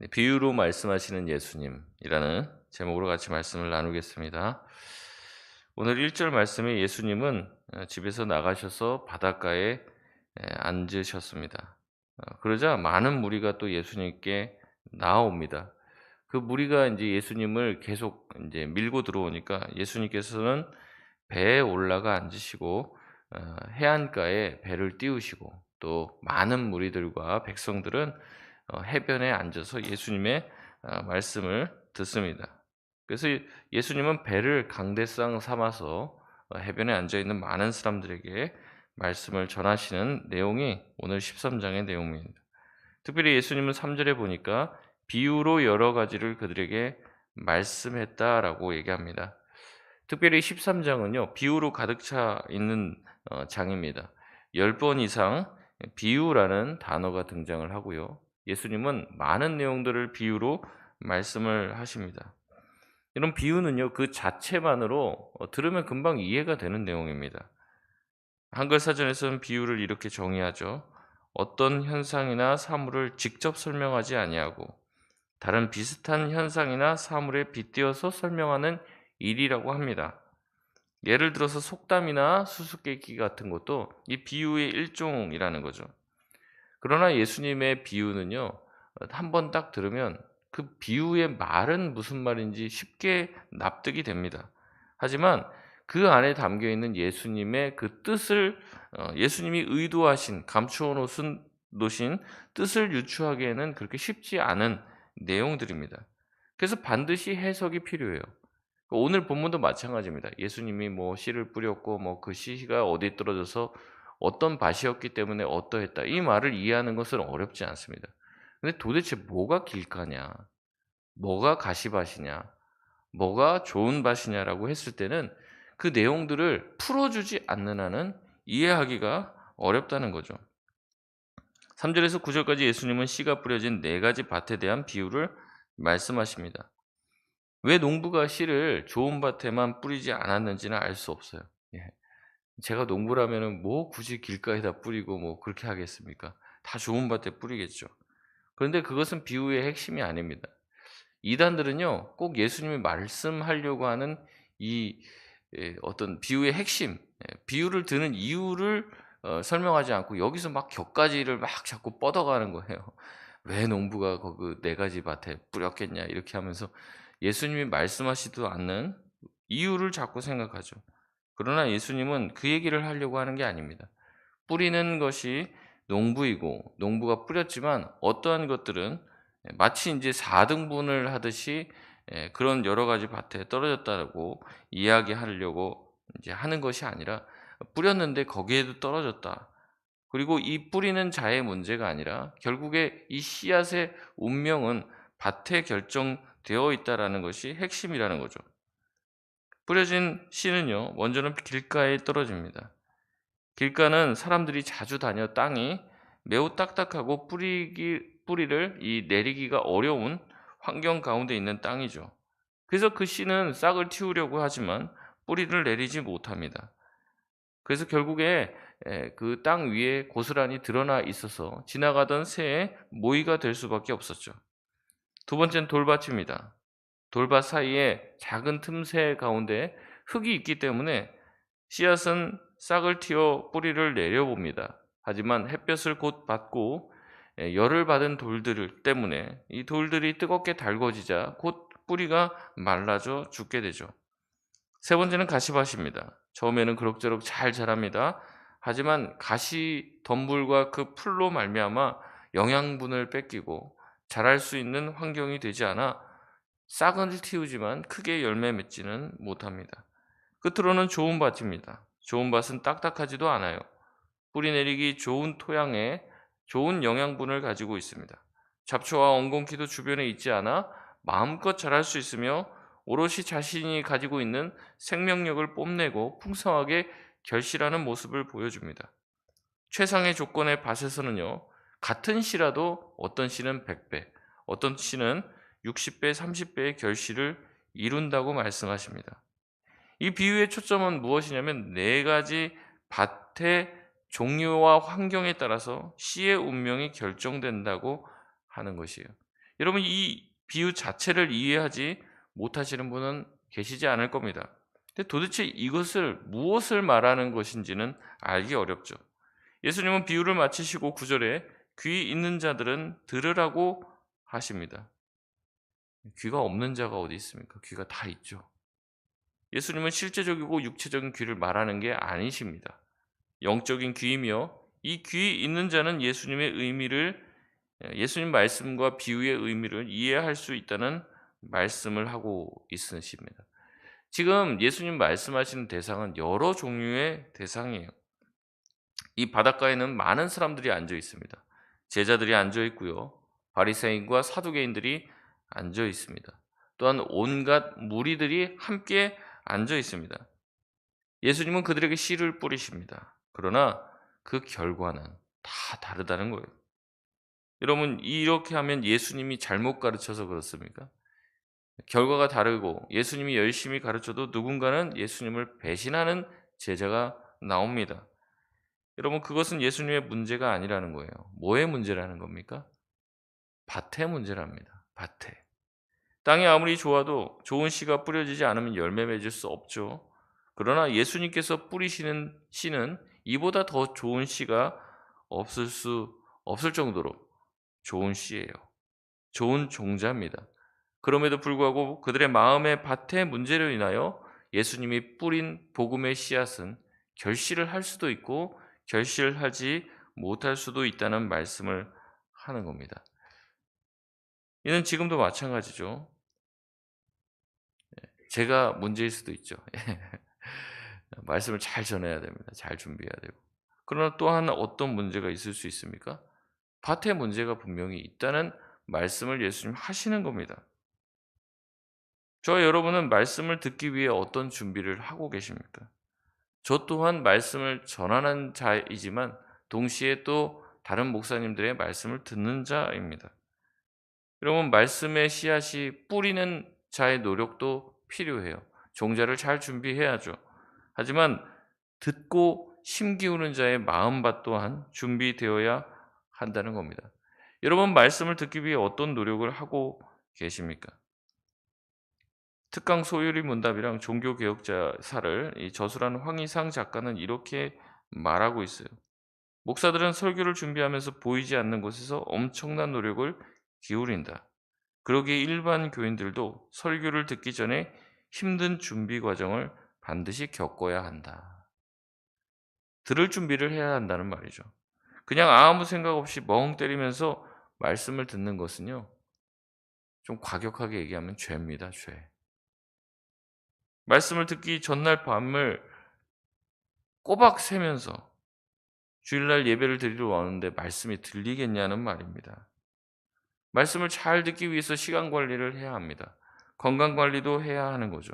네, 비유로 말씀하시는 예수님이라는 제목으로 같이 말씀을 나누겠습니다. 오늘 1절 말씀에 예수님은 집에서 나가셔서 바닷가에 앉으셨습니다. 그러자 많은 무리가 또 예수님께 나아옵니다. 그 무리가 이제 예수님을 계속 이제 밀고 들어오니까 예수님께서는 배에 올라가 앉으시고 해안가에 배를 띄우시고 또 많은 무리들과 백성들은 해변에 앉아서 예수님의 말씀을 듣습니다. 그래서 예수님은 배를 강대상 삼아서 해변에 앉아 있는 많은 사람들에게 말씀을 전하시는 내용이 오늘 13장의 내용입니다. 특별히 예수님은 3 절에 보니까 비유로 여러 가지를 그들에게 말씀했다라고 얘기합니다. 특별히 13 장은요. 비유로 가득 차 있는 장입니다. 10번 이상 비유라는 단어가 등장을 하고요. 예수님은 많은 내용들을 비유로 말씀을 하십니다. 이런 비유는요. 그 자체만으로 들으면 금방 이해가 되는 내용입니다. 한글 사전에서는 비유를 이렇게 정의하죠. 어떤 현상이나 사물을 직접 설명하지 아니하고 다른 비슷한 현상이나 사물에 빗대어서 설명하는 일이라고 합니다. 예를 들어서 속담이나 수수께끼 같은 것도 이 비유의 일종이라는 거죠. 그러나 예수님의 비유는요. 한 번 딱 들으면 그 비유의 말은 무슨 말인지 쉽게 납득이 됩니다. 하지만 그 안에 담겨 있는 예수님의 그 뜻을 예수님이 의도하신 감추어 놓으신 뜻을 유추하기에는 그렇게 쉽지 않은 내용들입니다. 그래서 반드시 해석이 필요해요. 오늘 본문도 마찬가지입니다. 예수님이 뭐 씨를 뿌렸고 뭐 그 씨가 어디에 떨어져서 어떤 밭이었기 때문에 어떠했다. 이 말을 이해하는 것은 어렵지 않습니다. 근데 도대체 뭐가 길가냐? 뭐가 가시밭이냐? 뭐가 좋은 밭이냐라고 했을 때는 그 내용들을 풀어주지 않는 한은 이해하기가 어렵다는 거죠. 3 절에서 9 절까지 예수님은 씨가 뿌려진 4가지 밭에 대한 비유를 말씀하십니다. 왜 농부가 씨를 좋은 밭에만 뿌리지 않았는지는 알 수 없어요. 예. 제가 농부라면은 뭐 굳이 길가에다 뿌리고 뭐 그렇게 하겠습니까? 다 좋은 밭에 뿌리겠죠. 그런데 그것은 비유의 핵심이 아닙니다. 이단들은요, 꼭 예수님이 말씀하려고 하는 이 어떤 비유의 핵심, 비유를 드는 이유를 설명하지 않고 여기서 막 격가지를 막 자꾸 뻗어가는 거예요. "왜 농부가 그 4가지 밭에 뿌렸겠냐." 이렇게 하면서 예수님이 말씀하시지도 않는 이유를 자꾸 생각하죠. 그러나 예수님은 그 얘기를 하려고 하는 게 아닙니다. 뿌리는 것이 농부이고 농부가 뿌렸지만 어떠한 것들은 마치 인제 4등분을 하듯이 그런 여러 가지 밭에 떨어졌다고 이야기하려고 인제 하는 것이 아니라 뿌렸는데 거기에도 떨어졌다. 그리고 이 뿌리는 자의 문제가 아니라 결국에 이 씨앗의 운명은 밭에 결정되어 있다라는 것이 핵심이라는 거죠. 뿌려진 씨는요, 먼저는 길가에 떨어집니다. 길가는 사람들이 자주 다녀 땅이 매우 딱딱하고 뿌리를 내리기가 어려운 환경 가운데 있는 땅이죠. 그래서 그 씨는 싹을 틔우려고 하지만 뿌리를 내리지 못합니다. 그래서 결국에 그 땅 위에 고스란히 드러나 있어서 지나가던 새의 모이가 될 수밖에 없었죠. 두 번째는 돌밭입니다. 돌밭 사이에 작은 틈새 가운데 흙이 있기 때문에 씨앗은 싹을 틔워 뿌리를 내려봅니다. 하지만 햇볕을 곧 받고 열을 받은 돌들 때문에 이 돌들이 뜨겁게 달궈지자 곧 뿌리가 말라져 죽게 되죠. 세 번째는 가시밭입니다. 처음에는 그럭저럭 잘 자랍니다. 하지만 가시 덤불과 그 풀로 말미암아 영양분을 뺏기고 자랄 수 있는 환경이 되지 않아 싹은 틔우지만 크게 열매 맺지는 못합니다. 끝으로는 좋은 밭입니다. 좋은 밭은 딱딱하지도 않아요. 뿌리 내리기 좋은 토양에 좋은 영양분을 가지고 있습니다. 잡초와 엉겅퀴도 주변에 있지 않아 마음껏 자랄 수 있으며 오롯이 자신이 가지고 있는 생명력을 뽐내고 풍성하게 결실하는 모습을 보여줍니다. 최상의 조건의 밭에서는요, 같은 씨라도 어떤 씨는 100배, 어떤 씨는 60배, 30배의 결실을 이룬다고 말씀하십니다. 이 비유의 초점은 무엇이냐면 4가지 밭의 종류와 환경에 따라서 씨의 운명이 결정된다고 하는 것이에요. 여러분 이 비유 자체를 이해하지 못하시는 분은 계시지 않을 겁니다. 근데 도대체 이것을 무엇을 말하는 것인지는 알기 어렵죠. 예수님은 비유를 마치시고 9절에 귀 있는 자들은 들으라고 하십니다. 귀가 없는 자가 어디 있습니까? 귀가 다 있죠. 예수님은 실제적이고 육체적인 귀를 말하는 게 아니십니다. 영적인 귀이며 이 귀 있는 자는 예수님 말씀과 비유의 의미를 이해할 수 있다는 말씀을 하고 있으십니다. 지금 예수님 말씀하시는 대상은 여러 종류의 대상이에요. 이 바닷가에는 많은 사람들이 앉아 있습니다. 제자들이 앉아 있고요. 바리새인과 사두개인들이 앉아 있습니다. 또한 온갖 무리들이 함께 앉아 있습니다. 예수님은 그들에게 씨를 뿌리십니다. 그러나 그 결과는 다 다르다는 거예요. 여러분 이렇게 하면 예수님이 잘못 가르쳐서 그렇습니까? 결과가 다르고 예수님이 열심히 가르쳐도 누군가는 예수님을 배신하는 제자가 나옵니다. 여러분 그것은 예수님의 문제가 아니라는 거예요. 뭐의 문제라는 겁니까? 밭의 문제랍니다. 밭에. 땅이 아무리 좋아도 좋은 씨가 뿌려지지 않으면 열매 맺을 수 없죠. 그러나 예수님께서 뿌리시는 씨는 이보다 더 좋은 씨가 없을 정도로 좋은 씨예요. 좋은 종자입니다. 그럼에도 불구하고 그들의 마음의 밭의 문제로 인하여 예수님이 뿌린 복음의 씨앗은 결실을 할 수도 있고 결실하지 못할 수도 있다는 말씀을 하는 겁니다. 이는 지금도 마찬가지죠. 제가 문제일 수도 있죠. 말씀을 잘 전해야 됩니다. 잘 준비해야 되고. 그러나 또한 어떤 문제가 있을 수 있습니까? 밭에 문제가 분명히 있다는 말씀을 예수님 하시는 겁니다. 저와 여러분은 말씀을 듣기 위해 어떤 준비를 하고 계십니까? 저 또한 말씀을 전하는 자이지만 동시에 또 다른 목사님들의 말씀을 듣는 자입니다. 여러분 말씀의 씨앗이 뿌리는 자의 노력도 필요해요. 종자를 잘 준비해야죠. 하지만 듣고 심기우는 자의 마음밭 또한 준비되어야 한다는 겁니다. 여러분 말씀을 듣기 위해 어떤 노력을 하고 계십니까? 특강 소요리 문답이랑 종교개혁자사를 이 저술한 황희상 작가는 이렇게 말하고 있어요. 목사들은 설교를 준비하면서 보이지 않는 곳에서 엄청난 노력을 기울인다. 그러기에 일반 교인들도 설교를 듣기 전에 힘든 준비 과정을 반드시 겪어야 한다. 들을 준비를 해야 한다는 말이죠. 그냥 아무 생각 없이 멍 때리면서 말씀을 듣는 것은요. 좀 과격하게 얘기하면 죄입니다. 죄. 말씀을 듣기 전날 밤을 꼬박 새면서 주일날 예배를 드리러 왔는데 말씀이 들리겠냐는 말입니다. 말씀을 잘 듣기 위해서 시간 관리를 해야 합니다. 건강 관리도 해야 하는 거죠.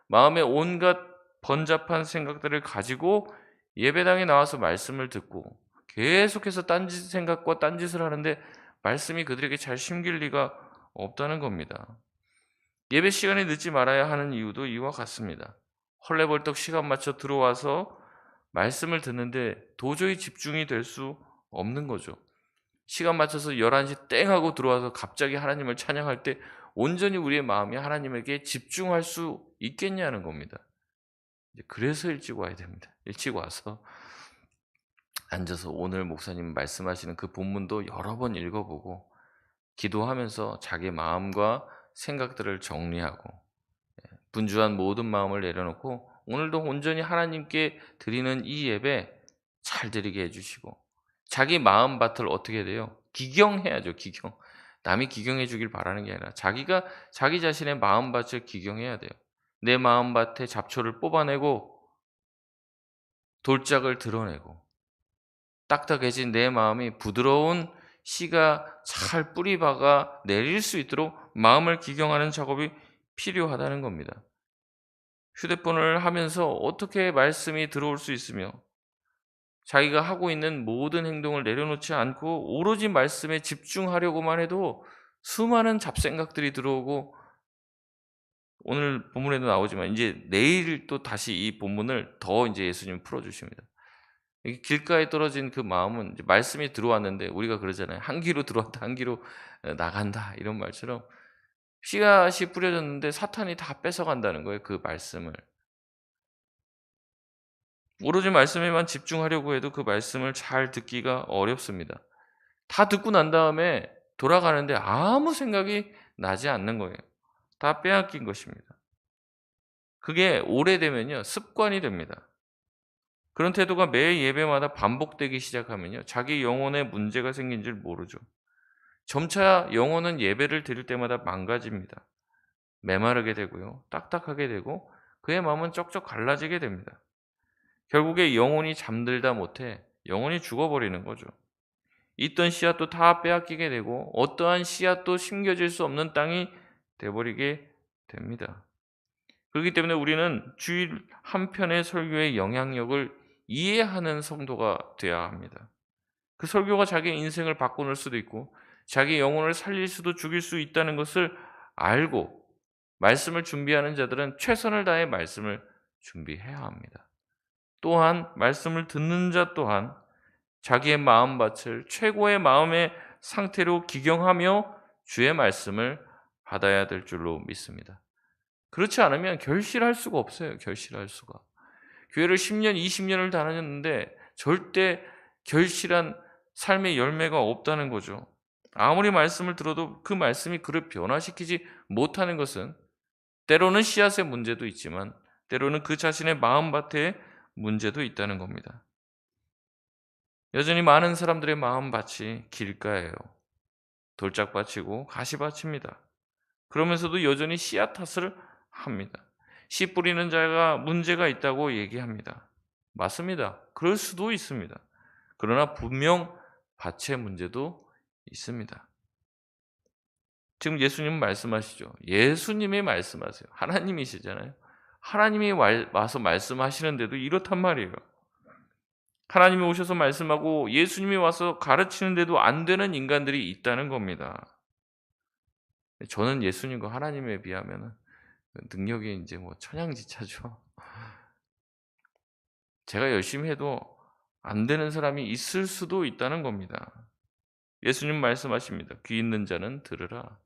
마음에 온갖 번잡한 생각들을 가지고 예배당에 나와서 말씀을 듣고 계속해서 딴짓 생각과 딴짓을 하는데 말씀이 그들에게 잘 심길 리가 없다는 겁니다. 예배 시간에 늦지 말아야 하는 이유도 이와 같습니다. 헐레벌떡 시간 맞춰 들어와서 말씀을 듣는데 도저히 집중이 될 수 없는 거죠. 시간 맞춰서 11시 땡 하고 들어와서 갑자기 하나님을 찬양할 때 온전히 우리의 마음이 하나님에게 집중할 수 있겠냐는 겁니다. 그래서 일찍 와야 됩니다. 일찍 와서 앉아서 오늘 목사님 말씀하시는 그 본문도 여러 번 읽어보고 기도하면서 자기 마음과 생각들을 정리하고 분주한 모든 마음을 내려놓고 오늘도 온전히 하나님께 드리는 이 예배 잘 드리게 해주시고 자기 마음밭을 어떻게 돼요? 기경해야죠. 기경. 남이 기경해 주길 바라는 게 아니라 자기가 자기 자신의 마음밭을 기경해야 돼요. 내 마음밭에 잡초를 뽑아내고 돌짝을 드러내고 딱딱해진 내 마음이 부드러운 씨가 잘 뿌리박아 내릴 수 있도록 마음을 기경하는 작업이 필요하다는 겁니다. 휴대폰을 하면서 어떻게 말씀이 들어올 수 있으며 자기가 하고 있는 모든 행동을 내려놓지 않고 오로지 말씀에 집중하려고만 해도 수많은 잡생각들이 들어오고 오늘 본문에도 나오지만 이제 내일 또 다시 이 본문을 더 이제 예수님이 풀어주십니다. 이 길가에 떨어진 그 마음은 이제 말씀이 들어왔는데 우리가 그러잖아요. "한 귀로 들어왔다. 한 귀로 나간다." 이런 말처럼 씨앗이 뿌려졌는데 사탄이 다 뺏어간다는 거예요, 그 말씀을. 오로지 말씀에만 집중하려고 해도 그 말씀을 잘 듣기가 어렵습니다. 다 듣고 난 다음에 돌아가는데 아무 생각이 나지 않는 거예요. 다 빼앗긴 것입니다. 그게 오래되면요, 습관이 됩니다. 그런 태도가 매 예배마다 반복되기 시작하면요, 자기 영혼에 문제가 생긴 줄 모르죠. 점차 영혼은 예배를 드릴 때마다 망가집니다. 메마르게 되고요, 딱딱하게 되고 그의 마음은 쩍쩍 갈라지게 됩니다. 결국에 영혼이 잠들다 못해 영혼이 죽어버리는 거죠. 있던 씨앗도 다 빼앗기게 되고 어떠한 씨앗도 심겨질 수 없는 땅이 돼버리게 됩니다. 그렇기 때문에 우리는 주일 한 편의 설교의 영향력을 이해하는 성도가 되어야 합니다. 그 설교가 자기의 인생을 바꿔놓을 수도 있고 자기 영혼을 살릴 수도 죽일 수 있다는 것을 알고 말씀을 준비하는 자들은 최선을 다해 말씀을 준비해야 합니다. 또한 말씀을 듣는 자 또한 자기의 마음밭을 최고의 마음의 상태로 기경하며 주의 말씀을 받아야 될 줄로 믿습니다. 그렇지 않으면 결실할 수가 없어요. 결실할 수가. 교회를 10년, 20년을 다녔는데 절대 결실한 삶의 열매가 없다는 거죠. 아무리 말씀을 들어도 그 말씀이 그를 변화시키지 못하는 것은 때로는 씨앗의 문제도 있지만 때로는 그 자신의 마음밭에 문제도 있다는 겁니다. 여전히 많은 사람들의 마음밭이 길가예요. 돌짝밭이고 가시밭입니다. 그러면서도 여전히 씨앗 탓을 합니다. 씨 뿌리는 자가 문제가 있다고 얘기합니다. 맞습니다. 그럴 수도 있습니다. 그러나 분명 밭의 문제도 있습니다. 지금 예수님은 말씀하시죠. 예수님이 말씀하세요. 하나님이시잖아요. 하나님이 와서 말씀하시는데도 이렇단 말이에요. 하나님이 오셔서 말씀하고 예수님이 와서 가르치는데도 안 되는 인간들이 있다는 겁니다. 저는 예수님과 하나님에 비하면 능력이 이제 뭐 천양지차죠. 제가 열심히 해도 안 되는 사람이 있을 수도 있다는 겁니다. 예수님 말씀하십니다. 귀 있는 자는 들으라.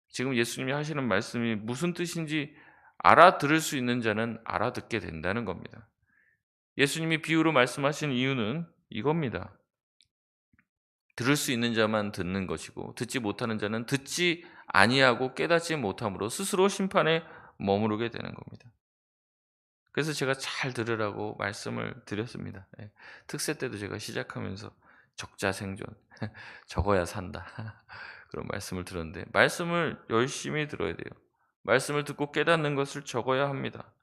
지금 예수님이 하시는 말씀이 무슨 뜻인지 알아들을 수 있는 자는 알아듣게 된다는 겁니다. 예수님이 비유로 말씀하신 이유는 이겁니다. 들을 수 있는 자만 듣는 것이고 듣지 못하는 자는 듣지 아니하고 깨닫지 못함으로 스스로 심판에 머무르게 되는 겁니다. 그래서 제가 잘 들으라고 말씀을 드렸습니다. 예. 특세 때도 제가 시작하면서 적자생존, 적어야 산다. 그런 말씀을 들었는데 말씀을 열심히 들어야 돼요. 말씀을 듣고 깨닫는 것을 적어야 합니다.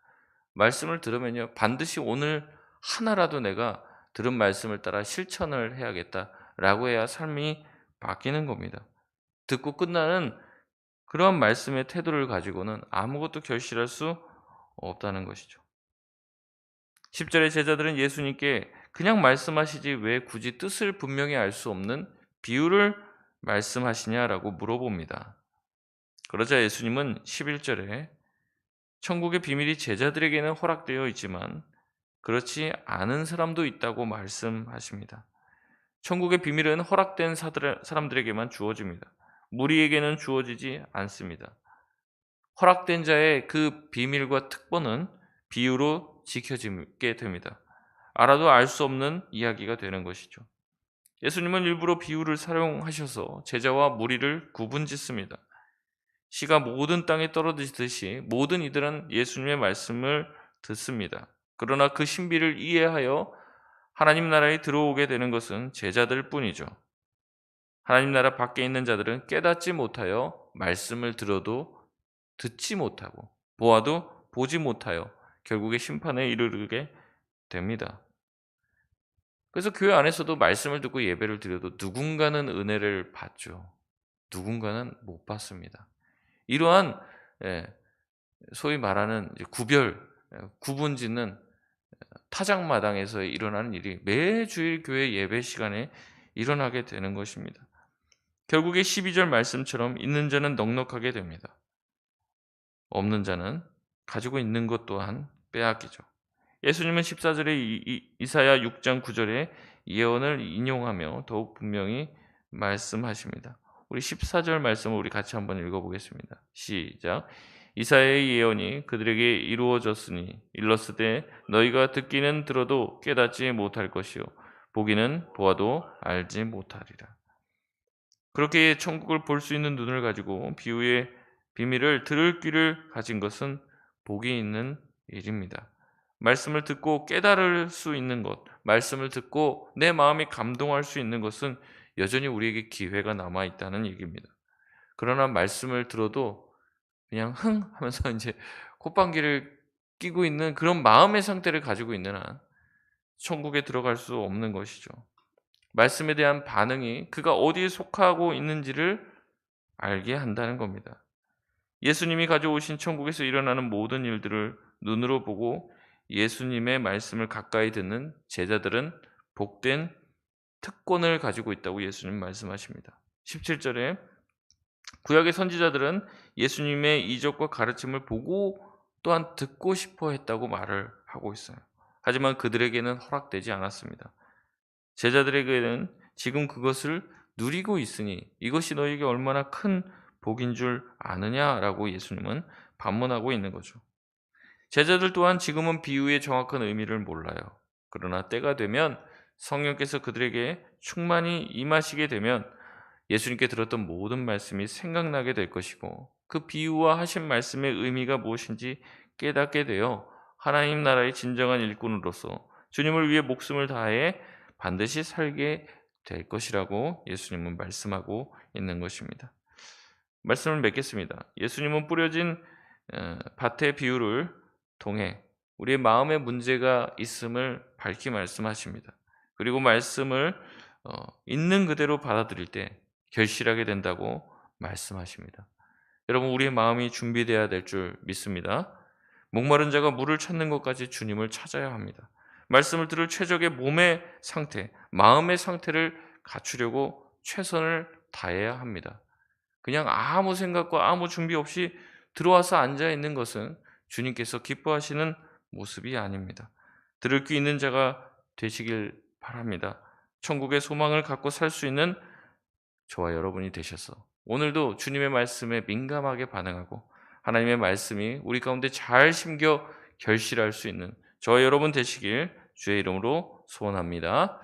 말씀을 들으면요, 반드시 오늘 하나라도 내가 들은 말씀을 따라 실천을 해야겠다라고 해야 삶이 바뀌는 겁니다. 듣고 끝나는 그런 말씀의 태도를 가지고는 아무것도 결실할 수 없다는 것이죠. 10절의 제자들은 예수님께 그냥 말씀하시지 왜 굳이 뜻을 분명히 알 수 없는 비유를 말씀하시냐라고 물어봅니다. 그러자 예수님은 11절에 천국의 비밀이 제자들에게는 허락되어 있지만 그렇지 않은 사람도 있다고 말씀하십니다. 천국의 비밀은 허락된 사람들에게만 주어집니다. 무리에게는 주어지지 않습니다. 허락된 자의 그 비밀과 특권은 비유로 지켜지게 됩니다. 알아도 알 수 없는 이야기가 되는 것이죠. 예수님은 일부러 비유를 사용하셔서 제자와 무리를 구분짓습니다. 씨가 모든 땅에 떨어지듯이 모든 이들은 예수님의 말씀을 듣습니다. 그러나 그 신비를 이해하여 하나님 나라에 들어오게 되는 것은 제자들 뿐이죠. 하나님 나라 밖에 있는 자들은 깨닫지 못하여 말씀을 들어도 듣지 못하고 보아도 보지 못하여 결국에 심판에 이르게 됩니다. 그래서 교회 안에서도 말씀을 듣고 예배를 드려도 누군가는 은혜를 받죠. 누군가는 못 받습니다. 이러한 소위 말하는 구분짓는 타작마당에서 일어나는 일이 매주일 교회 예배 시간에 일어나게 되는 것입니다. 결국에 12절 말씀처럼 있는 자는 넉넉하게 됩니다. 없는 자는 가지고 있는 것 또한 빼앗기죠. 예수님은 14절에 이사야 6장 9절에 예언을 인용하며 더욱 분명히 말씀하십니다. 우리 14절 말씀을 우리 같이 한번 읽어보겠습니다. 시작. 이사야의 예언이 그들에게 이루어졌으니 일렀으되 너희가 듣기는 들어도 깨닫지 못할 것이요 보기는 보아도 알지 못하리라. 그렇게 천국을 볼 수 있는 눈을 가지고 비유의 비밀을 들을 귀를 가진 것은 복이 있는 일입니다. 말씀을 듣고 깨달을 수 있는 것, 말씀을 듣고 내 마음이 감동할 수 있는 것은 여전히 우리에게 기회가 남아 있다는 얘기입니다. 그러나 말씀을 들어도 그냥 흥 하면서 이제 콧방귀를 뀌고 있는 그런 마음의 상태를 가지고 있는 한 천국에 들어갈 수 없는 것이죠. 말씀에 대한 반응이 그가 어디에 속하고 있는지를 알게 한다는 겁니다. 예수님이 가져오신 천국에서 일어나는 모든 일들을 눈으로 보고 예수님의 말씀을 가까이 듣는 제자들은 복된 특권을 가지고 있다고 예수님 말씀하십니다. 17절에 구약의 선지자들은 예수님의 이적과 가르침을 보고 또한 듣고 싶어 했다고 말을 하고 있어요. 하지만 그들에게는 허락되지 않았습니다. 제자들에게는 지금 그것을 누리고 있으니 이것이 너에게 얼마나 큰 복인 줄 아느냐라고 예수님은 반문하고 있는 거죠. 제자들 또한 지금은 비유의 정확한 의미를 몰라요. 그러나 때가 되면 성령께서 그들에게 충만히 임하시게 되면 예수님께 들었던 모든 말씀이 생각나게 될 것이고 그 비유와 하신 말씀의 의미가 무엇인지 깨닫게 되어 하나님 나라의 진정한 일꾼으로서 주님을 위해 목숨을 다해 반드시 살게 될 것이라고 예수님은 말씀하고 있는 것입니다. 말씀을 맺겠습니다. 예수님은 뿌려진 밭의 비유를 통해 우리의 마음에 문제가 있음을 밝히 말씀하십니다. 그리고 말씀을 있는 그대로 받아들일 때 결실하게 된다고 말씀하십니다. 여러분, 우리의 마음이 준비되어야 될 줄 믿습니다. 목마른 자가 물을 찾는 것까지 주님을 찾아야 합니다. 말씀을 들을 최적의 몸의 상태, 마음의 상태를 갖추려고 최선을 다해야 합니다. 그냥 아무 생각과 아무 준비 없이 들어와서 앉아 있는 것은 주님께서 기뻐하시는 모습이 아닙니다. 들을 귀 있는 자가 되시길 바랍니다. 천국의 소망을 갖고 살 수 있는 저와 여러분이 되셔서 오늘도 주님의 말씀에 민감하게 반응하고 하나님의 말씀이 우리 가운데 잘 심겨 결실할 수 있는 저와 여러분 되시길 주의 이름으로 소원합니다.